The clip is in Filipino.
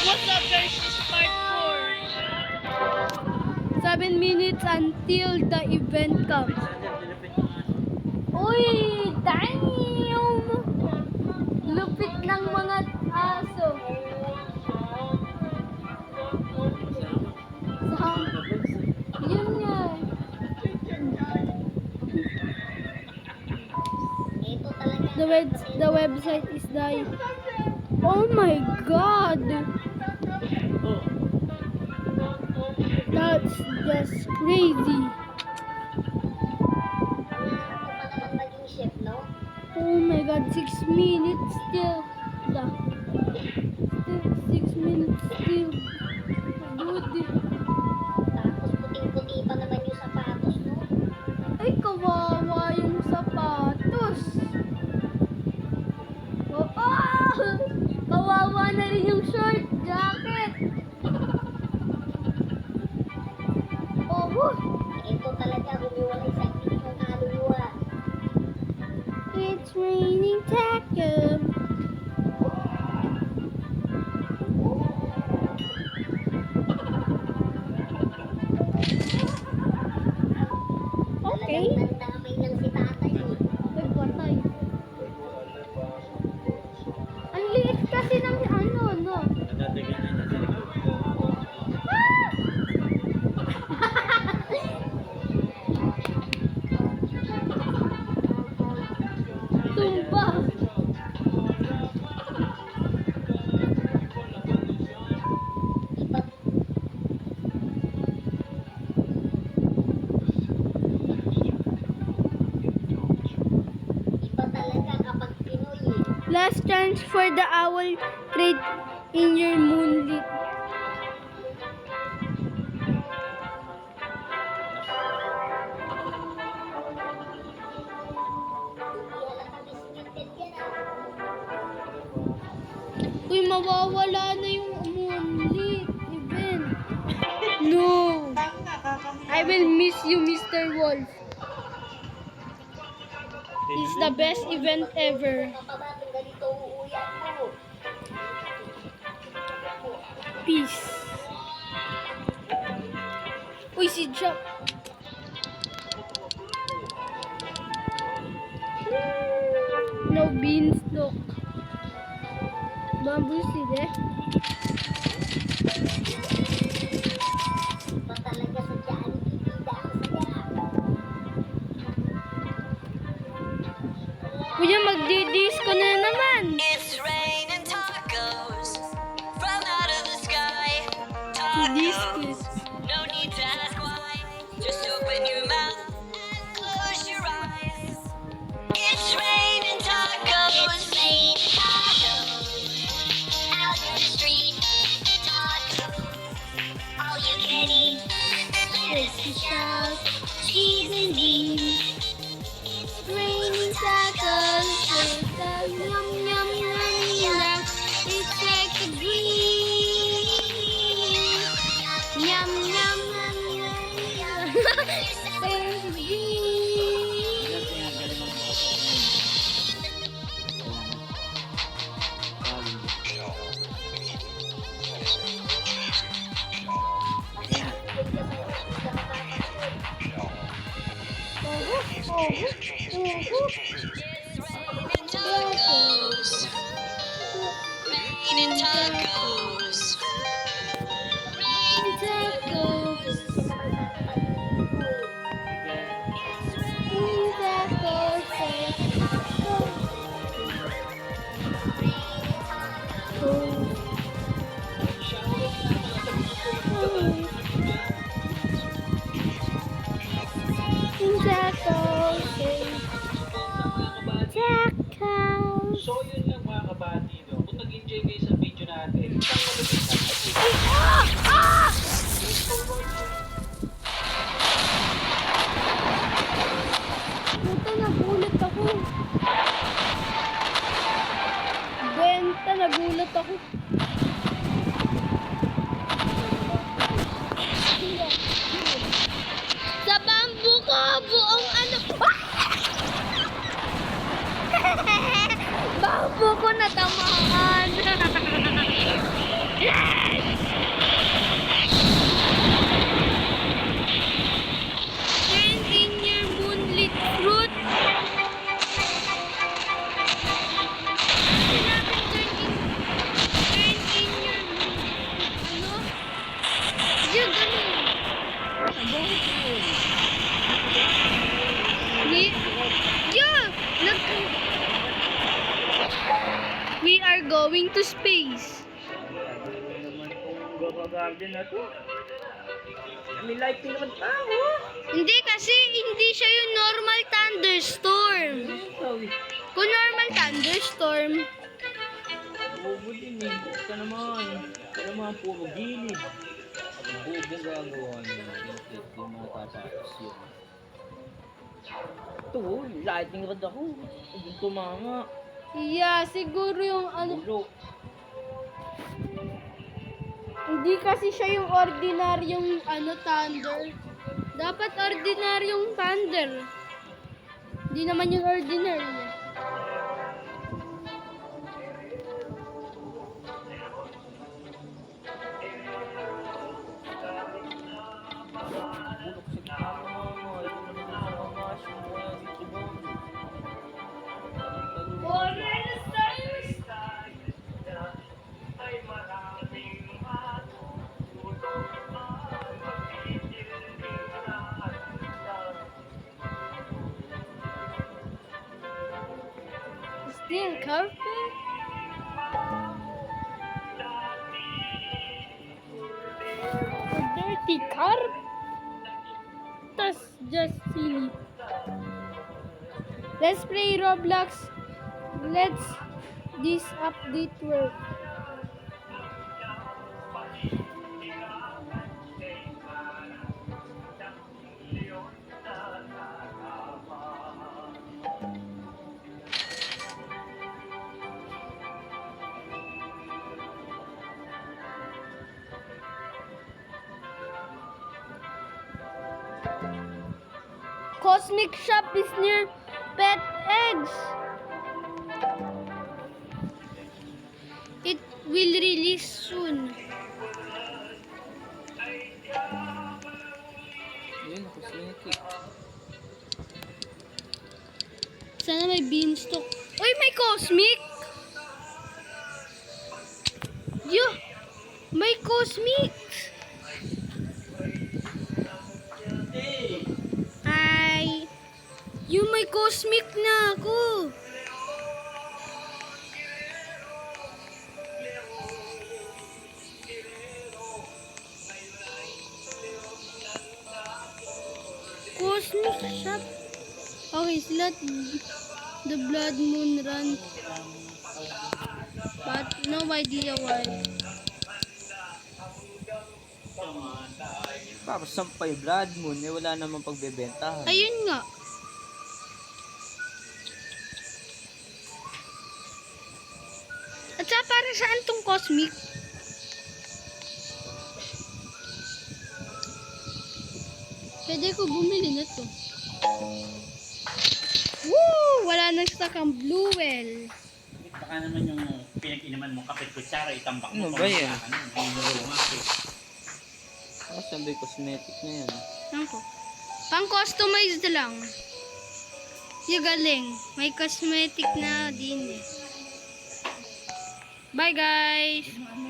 What's up guys, this is part 4. 7 minutes until the event comes. Uy, damn! Lupit ng mga aso. Yun nga. The website is dying. Oh my god! That's just crazy. Oh my god, 6 minutes still. Still 6 minutes still. Dude. Tapos puting-puti pa naman yung sapatos, no? Ay, kawawa yung sapatos. Oh, kawawa na rin yung short jacket. Oh, Ito talaga, humiwalay sa akin ng kaluluwa. it's raining tacos. Okay. Talagang nandamay lang si tatay. Ay, patay. Ang liit kasi ng ano, no? Tumba. Iba talaga kapag Pinoy eh. Last chance for the owl trade in your moonlit. Hindi halata biscuited yan ah. Uy, mawawala na yung moonlit event. No! I will miss you, Mr. Wolf. It's the best event ever. Kapabagong ganito uuyan mo. Peace. Uy, si Jack. No beanstalk. Bamboo seed eh. Iba talaga sa dyan. Titida ang saya. Kuya, magdi-disco na naman. It's raining tacos from out of the sky. Disco. Tacos, no need to ask why. Just open your mouth and close your eyes. It's raining tacos, raining tacos. Out in the street, tacos. All you can eat, lettuce and shells, cheese and beans. It's raining tacos. Yum, yum, yum, yum. It's like a dream. Yum, yum, yum, yum. It's like a dream. Tacos. Raining tacos. Tacos. going to space. Ano naman itong Gova Garden na to? May lighting naman tao. Hindi kasi hindi siya yung normal thunderstorm. Sawi. Kung normal thunderstorm, Bobo din eh. Ito naman puro gilid. Bobo gagawa niya. Hindi matatakas yun. Ito, lighting rod ako. Huwag tumama. yeah, siguro yung ano, Ulo. hindi kasi siya yung ordinaryong ano thunder. Dapat ordinaryong thunder. Hindi naman yung ordinary. Bulok sa gitna mo. Ito naman sa mga sumuha dito mo. Still carpet? A dirty carpet? That's just silly. Let's play Roblox. Let's this update work. Cosmic Shop is near Pet Eggs. It will release soon. Yun, cosmetic. Sana may beanstalk. Uy, may cosmic! Yo! May cosmic! Ay! Yung may cosmic na ako! Cosmic shop. Okay, sila the blood moon run. But no idea why. Para sampay blood moon, eh wala namang pagbebentahan. Ayun nga. At saka para saan tong cosmic? Pwede ko bumili na to. Woo! Wala nang stock ang blue well. Baka naman yung pinag-inaman mo kapit kutsara, itambak mo. Ano ba yan? Ano, Sabi cosmetic na yan. Ano ko? Pang-customized lang. Yung galing. May cosmetic na din eh. Bye guys!